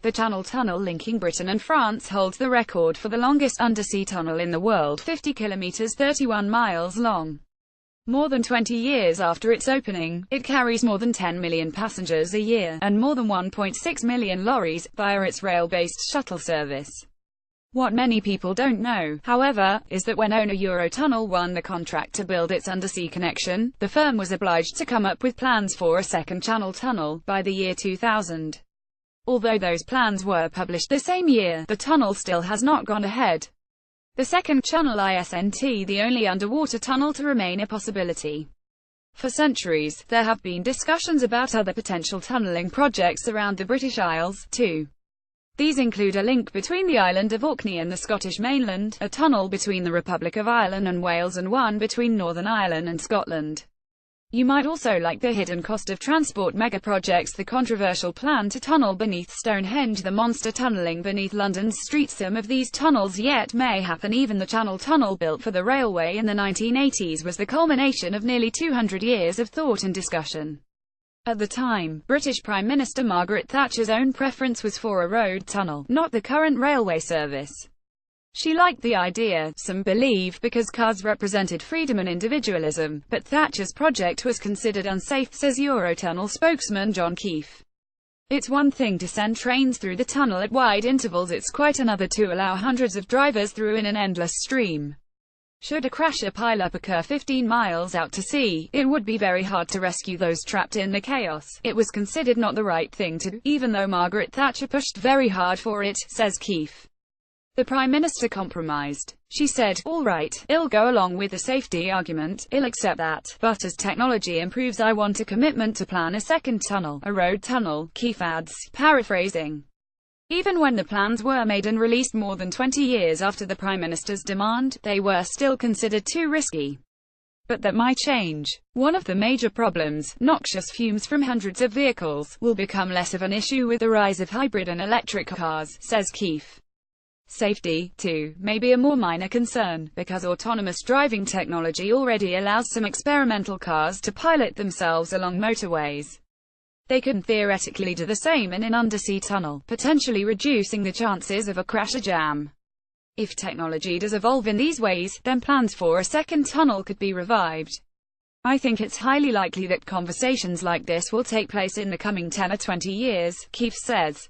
The Channel Tunnel linking Britain and France holds the record for the longest undersea tunnel in the world, 50 kilometers 31 miles long. More than 20 years after its opening, it carries more than 10 million passengers a year, and more than 1.6 million lorries, via its rail-based shuttle service. What many people don't know, however, is that when owner Eurotunnel won the contract to build its undersea connection, the firm was obliged to come up with plans for a second Channel Tunnel by the year 2000. Although those plans were published the same year, the tunnel still has not gone ahead. The second channel isn't the only underwater tunnel to remain a possibility. For centuries, there have been discussions about other potential tunneling projects around the British Isles, too. These include a link between the island of Orkney and the Scottish mainland, a tunnel between the Republic of Ireland and Wales, and one between Northern Ireland and Scotland. You might also like the hidden cost of transport megaprojects, the controversial plan to tunnel beneath Stonehenge, the monster tunnelling beneath London's streets. Some of these tunnels yet may happen. Even the Channel Tunnel, built for the railway in the 1980s, was the culmination of nearly 200 years of thought and discussion. At the time, British Prime Minister Margaret Thatcher's own preference was for a road tunnel, not the current railway service. She liked the idea, some believe, because cars represented freedom and individualism, but Thatcher's project was considered unsafe, says Eurotunnel spokesman John Keefe. It's one thing to send trains through the tunnel at wide intervals, it's quite another to allow hundreds of drivers through in an endless stream. Should a crash or pile-up occur 15 miles out to sea, it would be very hard to rescue those trapped in the chaos. It was considered not the right thing to do, even though Margaret Thatcher pushed very hard for it, says Keefe. The Prime Minister compromised. She said, "All right, I'll go along with the safety argument, I'll accept that, but as technology improves I want a commitment to plan a second tunnel, a road tunnel," Keefe adds, paraphrasing. Even when the plans were made and released more than 20 years after the Prime Minister's demand, they were still considered too risky. But that might change. One of the major problems, noxious fumes from hundreds of vehicles, will become less of an issue with the rise of hybrid and electric cars, says Keefe. Safety, too, may be a more minor concern, because autonomous driving technology already allows some experimental cars to pilot themselves along motorways. They can theoretically do the same in an undersea tunnel, potentially reducing the chances of a crash or jam. If technology does evolve in these ways, then plans for a second tunnel could be revived. I think it's highly likely that conversations like this will take place in the coming 10 or 20 years, Keefe says.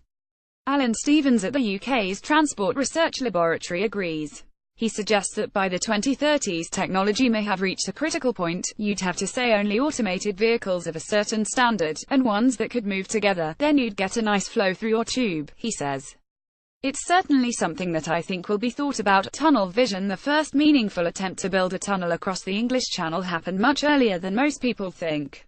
Alan Stevens at the UK's Transport Research Laboratory agrees. He suggests that by the 2030s technology may have reached a critical point. You'd have to say only automated vehicles of a certain standard, and ones that could move together, then you'd get a nice flow through your tube, he says. It's certainly something that I think will be thought about. Tunnel vision. The first meaningful attempt to build a tunnel across the English Channel happened much earlier than most people think.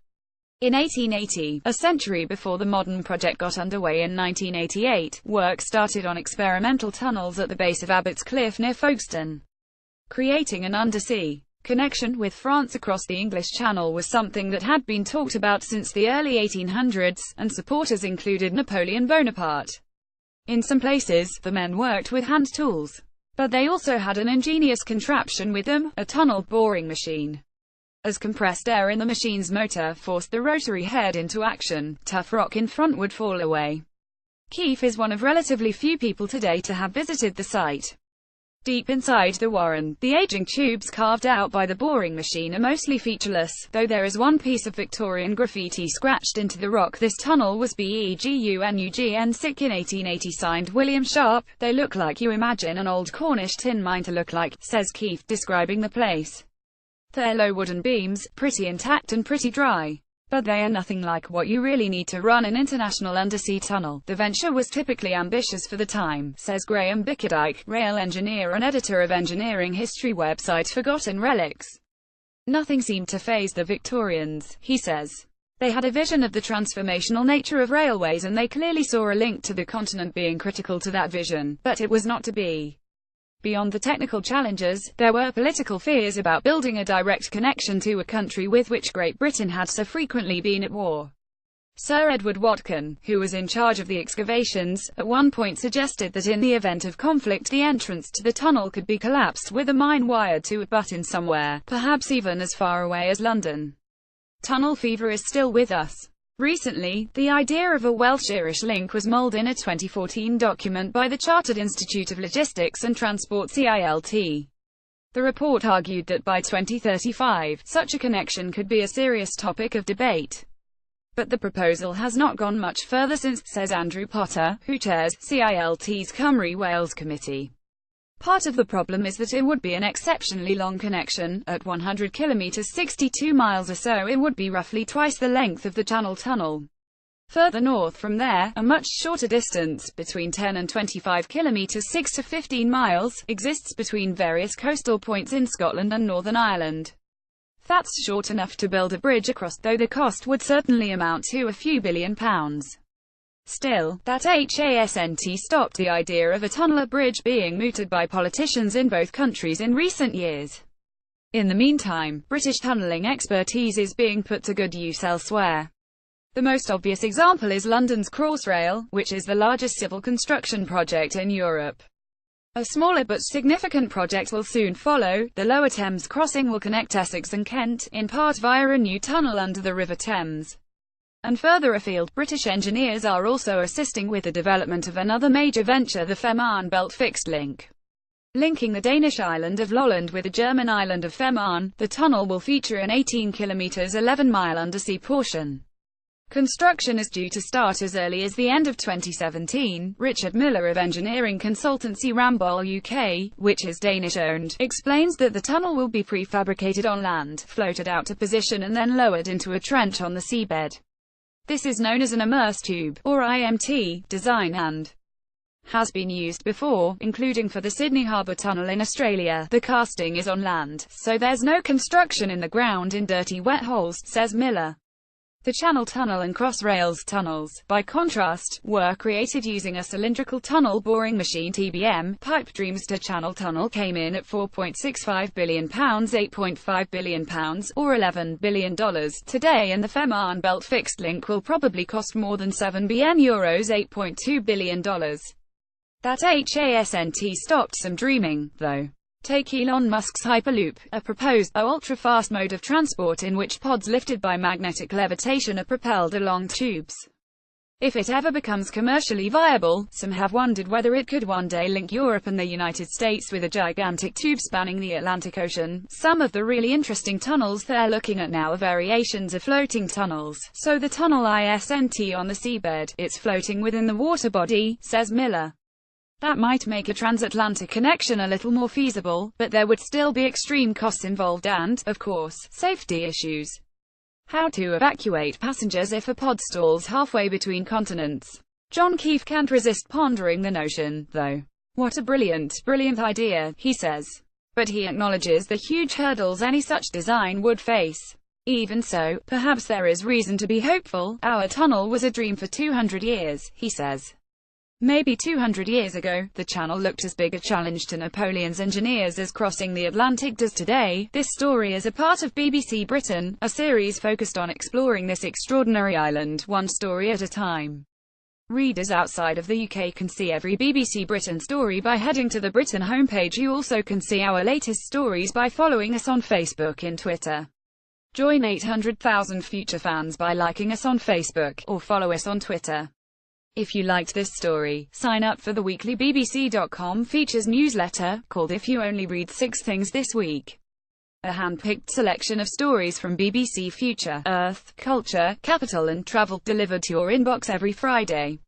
In 1880, a century before the modern project got underway in 1988, work started on experimental tunnels at the base of Abbots Cliff near Folkestone. Creating an undersea connection with France across the English Channel was something that had been talked about since the early 1800s, and supporters included Napoleon Bonaparte. In some places, the men worked with hand tools. But they also had an ingenious contraption with them, a tunnel boring machine. As compressed air in the machine's motor forced the rotary head into action, tough rock in front would fall away. Keefe is one of relatively few people today to have visited the site. Deep inside the warren, the aging tubes carved out by the boring machine are mostly featureless, though there is one piece of Victorian graffiti scratched into the rock. This tunnel was BEGUNUGN SICK in 1880, signed William Sharp. They look like you imagine an old Cornish tin mine to look like, says Keefe, describing the place. They're low wooden beams, pretty intact and pretty dry. But they are nothing like what you really need to run an international undersea tunnel. The venture was typically ambitious for the time, says Graham Bickerdike, rail engineer and editor of engineering history website Forgotten Relics. Nothing seemed to faze the Victorians, he says. They had a vision of the transformational nature of railways, and they clearly saw a link to the continent being critical to that vision, but it was not to be. Beyond the technical challenges, there were political fears about building a direct connection to a country with which Great Britain had so frequently been at war. Sir Edward Watkin, who was in charge of the excavations, at one point suggested that in the event of conflict the entrance to the tunnel could be collapsed with a mine wired to a butt in somewhere, perhaps even as far away as London. Tunnel fever is still with us. Recently, the idea of a Welsh-Irish link was mulled in a 2014 document by the Chartered Institute of Logistics and Transport (CILT). The report argued that by 2035, such a connection could be a serious topic of debate. But the proposal has not gone much further since, says Andrew Potter, who chairs CILT's Cymru Wales Committee. Part of the problem is that it would be an exceptionally long connection. At 100 kilometers 62 miles or so, it would be roughly twice the length of the Channel Tunnel. Further north from there, a much shorter distance, between 10 and 25 kilometers 6 to 15 miles, exists between various coastal points in Scotland and Northern Ireland. That's short enough to build a bridge across, though the cost would certainly amount to a few £1 billion. Still, that hasn't stopped the idea of a tunnel or bridge being mooted by politicians in both countries in recent years. In the meantime, British tunnelling expertise is being put to good use elsewhere. The most obvious example is London's Crossrail, which is the largest civil construction project in Europe. A smaller but significant project will soon follow. The Lower Thames Crossing will connect Essex and Kent, in part via a new tunnel under the River Thames. And further afield, British engineers are also assisting with the development of another major venture, the Fehmarn Belt Fixed Link. Linking the Danish island of Lolland with the German island of Fehmarn, the tunnel will feature an 18 km 11-mile undersea portion. Construction is due to start as early as the end of 2017. Richard Miller of engineering consultancy Ramboll UK, which is Danish-owned, explains that the tunnel will be prefabricated on land, floated out to position and then lowered into a trench on the seabed. This is known as an immersed tube, or IMT, design and has been used before, including for the Sydney Harbour Tunnel in Australia. The casting is on land, so there's no construction in the ground in dirty wet holes, says Miller. The Channel Tunnel and Crossrail's tunnels, by contrast, were created using a cylindrical tunnel boring machine TBM. Pipe dreams to Channel Tunnel came in at £4.65 billion, £8.5 billion, or $11 billion today, and the Fehmarn Belt Fixed Link will probably cost more than €7 billion, $8.2 billion. That hasn't stopped some dreaming, though. Take Elon Musk's Hyperloop, a proposed, ultra-fast mode of transport in which pods lifted by magnetic levitation are propelled along tubes. If it ever becomes commercially viable, some have wondered whether it could one day link Europe and the United States with a gigantic tube spanning the Atlantic Ocean. Some of the really interesting tunnels they're looking at now are variations of floating tunnels. So the tunnel isn't on the seabed, it's floating within the water body, says Miller. That might make a transatlantic connection a little more feasible, but there would still be extreme costs involved and, of course, safety issues. How to evacuate passengers if a pod stalls halfway between continents? John Keefe can't resist pondering the notion, though. What a brilliant idea, he says. But he acknowledges the huge hurdles any such design would face. Even so, perhaps there is reason to be hopeful. Our tunnel was a dream for 200 years, he says. Maybe 200 years ago, the channel looked as big a challenge to Napoleon's engineers as crossing the Atlantic does today. This story is a part of BBC Britain, a series focused on exploring this extraordinary island, one story at a time. Readers outside of the UK can see every BBC Britain story by heading to the Britain homepage. You also can see our latest stories by following us on Facebook and Twitter. Join 800,000 future fans by liking us on Facebook, or follow us on Twitter. If you liked this story, sign up for the weekly BBC.com features newsletter, called If You Only Read 6 Things This Week. A hand-picked selection of stories from BBC Future, Earth, Culture, Capital and Travel, delivered to your inbox every Friday.